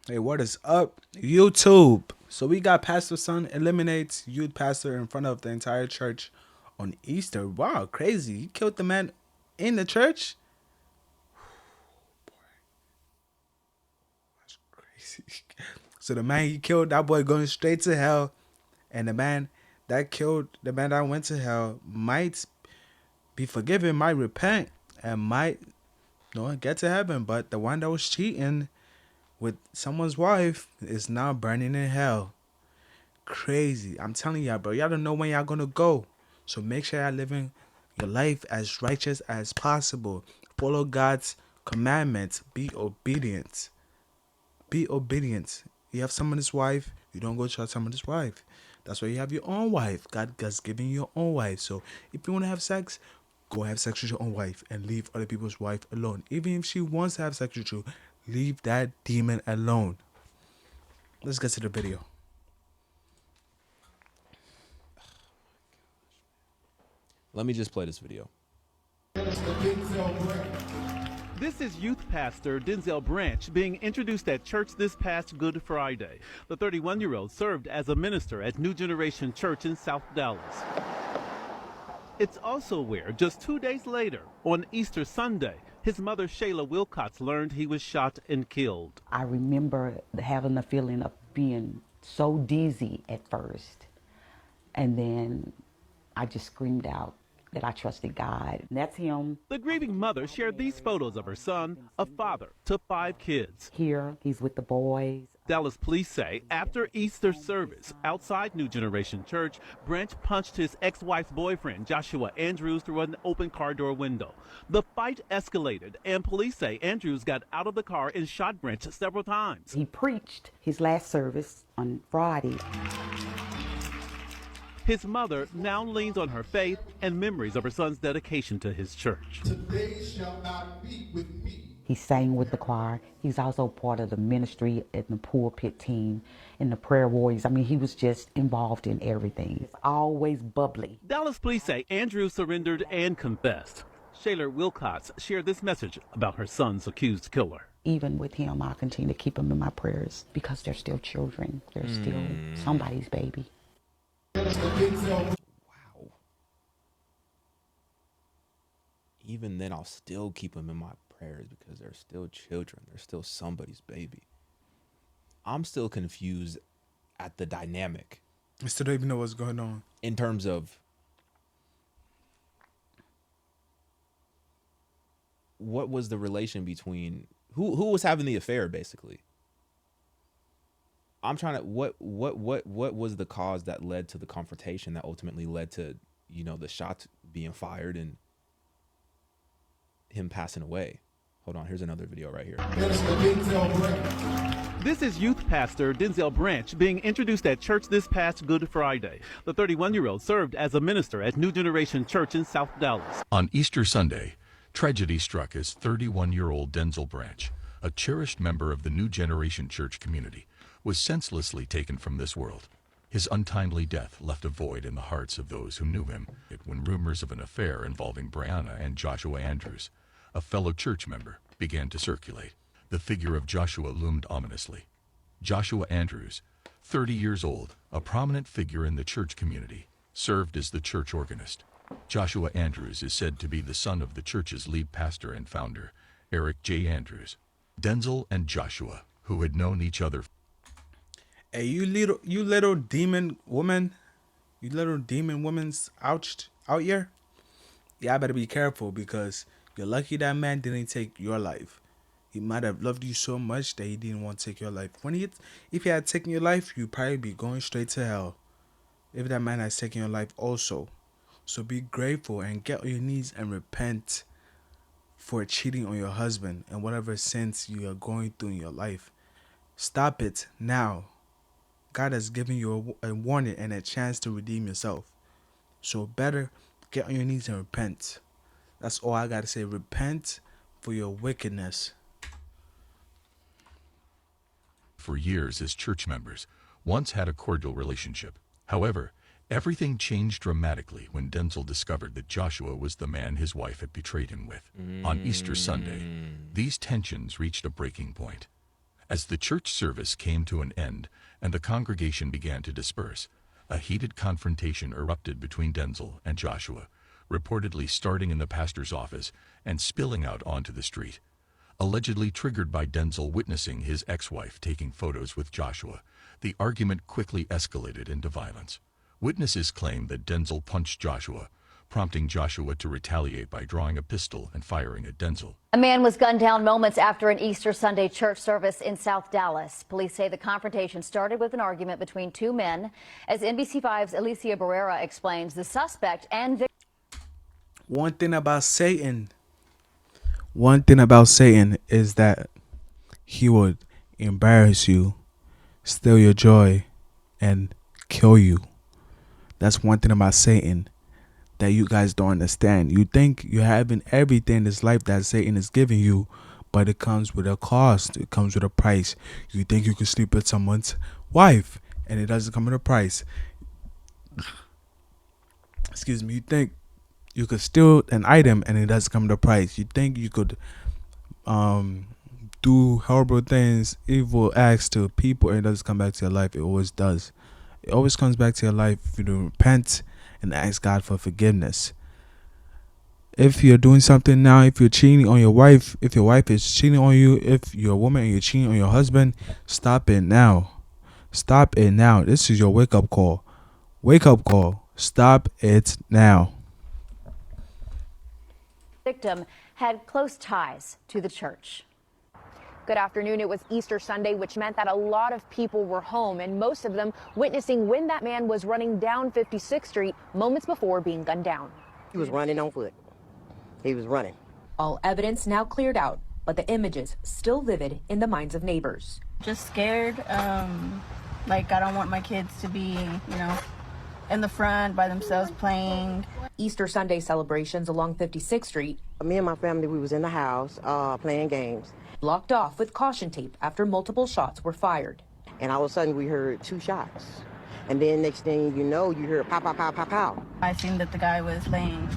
Hey, what is up, YouTube? So we got Pastor's son eliminates youth pastor in front of the entire church on Easter. Wow, crazy! He killed the man in the church. Crazy. So the man he killed, that boy going straight to hell, and the man that killed the man that went to hell might be forgiven, might repent, and might get to heaven. But the one that was cheating with someone's wife is now burning in hell. Crazy. I'm telling y'all, bro. Y'all don't know when y'all gonna go. So make sure y'all living your life as righteous as possible. Follow God's commandments. Be obedient. Be obedient. You have someone's wife, you don't go try someone's wife. That's why you have your own wife. God has given you your own wife. So if you want to have sex, go have sex with your own wife and leave other people's wife alone. Even if she wants to have sex with you, leave that demon alone. Let's get to the video. Let me just play this video. This is youth pastor Denzel Branch being introduced at church this past Good Friday. The 31-year-old served as a minister at New Generation Church in South Dallas. It's also where, just 2 days later, on Easter Sunday, his mother Shayla Wilcox learned he was shot and killed. I remember having the feeling of being so dizzy at first. And then I just screamed out that I trusted God. And that's him. The grieving mother shared these photos of her son, a father to 5 kids. Here, he's with the boys. Dallas police say after Easter service outside New Generation Church, Branch punched his ex-wife's boyfriend, Joshua Andrews, through an open car door window. The fight escalated, and police say Andrews got out of the car and shot Branch several times. He preached his last service on Friday. His mother now leans on her faith and memories of her son's dedication to his church. Today shall not be with me. He sang with the choir. He's also part of the ministry in the pulpit team, in the prayer warriors. I mean, he was just involved in everything. It's always bubbly. Dallas police say Andrews surrendered and confessed. Shayla Wilcox shared this message about her son's accused killer. Even with him, I'll continue to keep him in my prayers because they're still children. They're still somebody's baby. Wow. Even then, I'll still keep them in my prayers because they're still children. They're still somebody's baby. I'm still confused at the dynamic. I still don't even know what's going on. In terms of what was the relation between who was having the affair, basically. I'm trying to what was the cause that led to the confrontation that ultimately led to, the shot being fired and him passing away. Hold on, here's another video right here. This is youth pastor Denzel Branch being introduced at church this past Good Friday. The 31-year-old served as a minister at New Generation Church in South Dallas. On Easter Sunday, tragedy struck as 31-year-old Denzel Branch, a cherished member of the New Generation Church community, was senselessly taken from this world. His untimely death left a void in the hearts of those who knew him when rumors of an affair involving Brianna and Joshua Andrews, a fellow church member, began to circulate. The figure of Joshua loomed ominously. Joshua Andrews, 30 years old, a prominent figure in the church community, served as the church organist. Joshua Andrews is said to be the son of the church's lead pastor and founder, Eric J. Andrews. Denzel and Joshua, who had known each other. Hey, you little demon woman, out here. Yeah, I better be careful because you're lucky that man didn't take your life. He might have loved you so much that he didn't want to take your life. If he had taken your life, you'd probably be going straight to hell. If that man has taken your life also. So be grateful and get on your knees and repent for cheating on your husband and whatever sins you are going through in your life. Stop it now. God has given you a warning and a chance to redeem yourself. So better get on your knees and repent. That's all I got to say. Repent for your wickedness. For years as church members, once had a cordial relationship. However, everything changed dramatically when Denzel discovered that Joshua was the man his wife had betrayed him with. On Easter Sunday, these tensions reached a breaking point. As the church service came to an end and the congregation began to disperse, a heated confrontation erupted between Denzel and Joshua, reportedly starting in the pastor's office and spilling out onto the street. Allegedly triggered by Denzel witnessing his ex-wife taking photos with Joshua, the argument quickly escalated into violence. Witnesses claim that Denzel punched Joshua, prompting Joshua to retaliate by drawing a pistol and firing at Denzel. A man was gunned down moments after an Easter Sunday church service in South Dallas. Police say the confrontation started with an argument between two men. As NBC5's Alicia Barrera explains, the suspect and victim. One thing about Satan is that he would embarrass you, steal your joy, and kill you. That's one thing about Satan that you guys don't understand. You think you're having everything in this life that Satan is giving you, but it comes with a cost. It comes with a price. You think you can sleep with someone's wife, and it doesn't come with a price. Excuse me. You think you could steal an item, and it doesn't come with a price. You think you could do horrible things, evil acts to people, and it doesn't come back to your life. It always does. It always comes back to your life if you don't repent and ask God for forgiveness. If you're doing something now, if you're cheating on your wife, if your wife is cheating on you, if you're a woman and you're cheating on your husband, stop it now. Stop it now. This is your wake-up call. Wake-up call. Stop it now. Victim had close ties to the church. Good afternoon. It was Easter Sunday, which meant that a lot of people were home, and most of them witnessing when that man was running down 56th Street moments before being gunned down. He was running on foot. He was running. All evidence now cleared out, but the images still vivid in the minds of neighbors. Just scared. Like, I don't want my kids to be, in the front by themselves playing. Easter Sunday celebrations along 56th Street. Me and my family, we was in the house playing games. Blocked off with caution tape after multiple shots were fired. And all of a sudden we heard 2 shots. And then next thing you know, you hear pow, pow, pow, pow, pow. I seen that the guy was laying,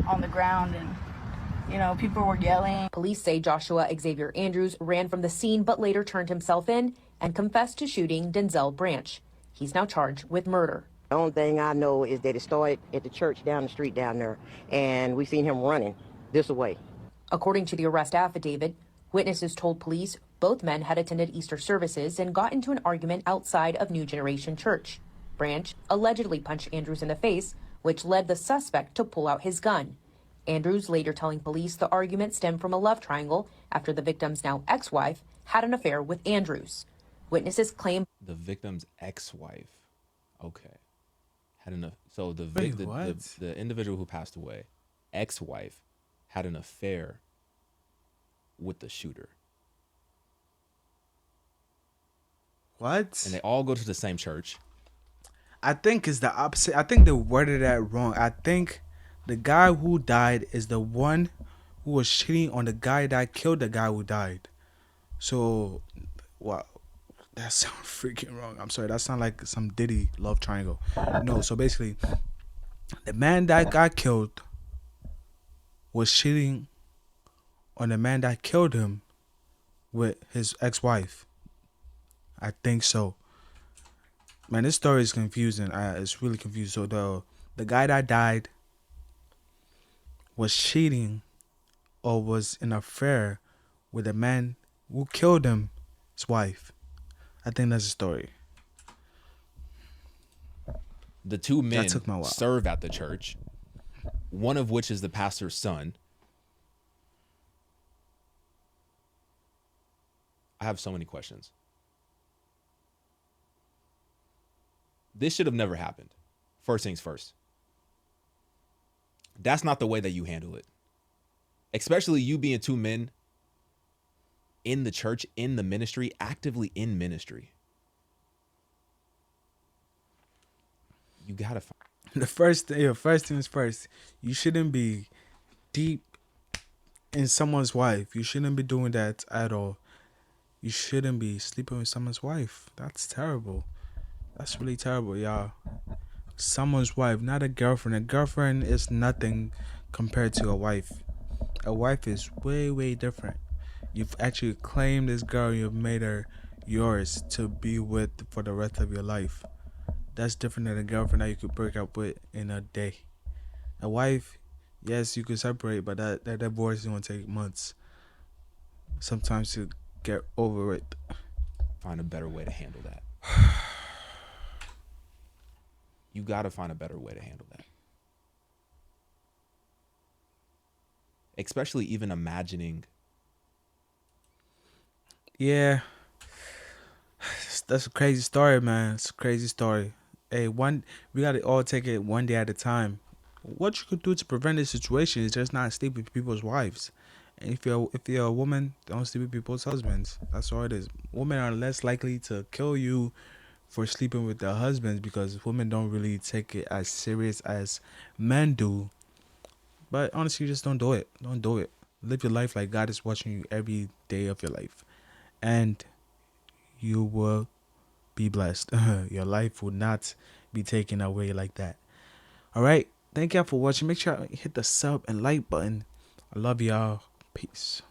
on the ground, and, people were yelling. Police say Joshua Xavier Andrews ran from the scene but later turned himself in and confessed to shooting Denzel Branch. He's now charged with murder. The only thing I know is that it started at the church down the street down there, and we seen him running this way. According to the arrest affidavit, witnesses told police both men had attended Easter services and got into an argument outside of New Generation Church. Branch allegedly punched Andrews in the face, which led the suspect to pull out his gun. Andrews later telling police the argument stemmed from a love triangle after the victim's now ex-wife had an affair with Andrews. Witnesses claim The victim's ex-wife. Okay. So the the individual who passed away, ex-wife, had an affair with the shooter. What? And they all go to the same church. I think it's the opposite. I think they worded that wrong. I think the guy who died is the one who was cheating on the guy that killed the guy who died. So, wow, that sounds freaking wrong. I'm sorry. That sounds like some Diddy love triangle. No, so basically, the man that got killed was cheating on the man that killed him with his ex-wife. I think so. Man, this story is confusing. It's really confusing. So the guy that died was cheating or was in an affair with the man who killed him, his wife. I think that's the story. The 2 men took me a while. serve at the church, one of which is the pastor's son. I have so many questions. This should have never happened. First things first. That's not the way that you handle it. Especially you being 2 men in the church, in the ministry, actively in ministry. You gotta find. First things first. You shouldn't be deep in someone's wife. You shouldn't be doing that at all. You shouldn't be sleeping with someone's wife. That's terrible. That's really terrible, y'all. Someone's wife, not a girlfriend. A girlfriend is nothing compared to a wife. A wife is way, way different. You've actually claimed this girl. You've made her yours to be with for the rest of your life. That's different than a girlfriend that you could break up with in a day. A wife, yes, you could separate, but that divorce is gonna take months. Sometimes to get over it. Find a better way to handle that. You gotta find a better way to handle that. Especially even imagining. Yeah. That's a crazy story, man. It's a crazy story. Hey, we gotta all take it one day at a time. What you could do to prevent this situation is just not sleep with people's wives. And if you're a woman, don't sleep with people's husbands. That's all it is. Women are less likely to kill you for sleeping with their husbands because women don't really take it as serious as men do. But honestly, just don't do it. Don't do it. Live your life like God is watching you every day of your life. And you will be blessed. Your life will not be taken away like that. All right. Thank y'all for watching. Make sure you hit the sub and like button. I love y'all. Peace.